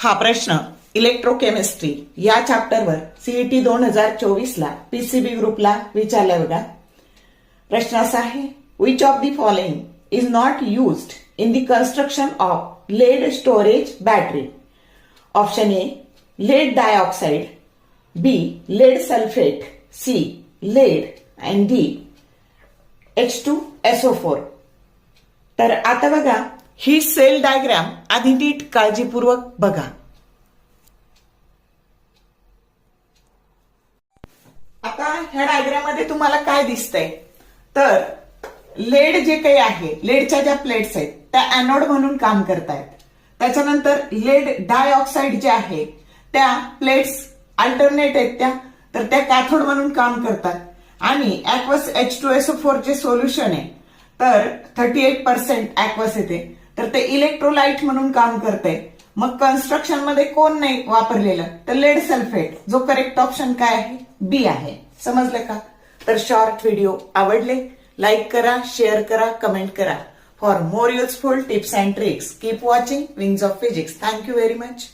हा प्रश्न इलेक्ट्रोकेमिस्ट्री या चॅप्टरवर सीईटी 2024 ला पीसीबी ग्रुपला विचारलाय बघा. प्रश्न असा आहे, which of the following is not used in the construction of lead storage battery? Option A lead dioxide, B lead sulphate, C lead and D H2SO4. तर आता बघा, ही सेल डायग्राम आधी नीट काळजीपूर्वक बघा. आता ह्या डायग्राम मध्ये तुम्हाला काय दिसतंय, तर लेड जे काही आहे, लेडच्या ज्या प्लेट्स आहेत त्या एनोड म्हणून काम करतायत. त्याच्यानंतर लेड डायऑक्साइड जे आहे त्या प्लेट्स अल्टरनेट आहेत तर त्या कॅथोड म्हणून काम करतात. आणि ऍक्वस H2SO4 जे सोल्युशन आहे तर 38% ऍक्वस येते, तर ते इलेक्ट्रोलाइट म्हणून काम करते. मग कन्स्ट्रक्शन मध्ये कोण नाही वापरलेलं, तर लेड सल्फेट. जो करेक्ट ऑप्शन काय आहे, बी आहे. समजलं का? तर शॉर्ट व्हिडिओ आवडले, लाईक करा, शेअर करा, कमेंट करा. For more useful tips and tricks keep watching wings of physics. Thank you very much.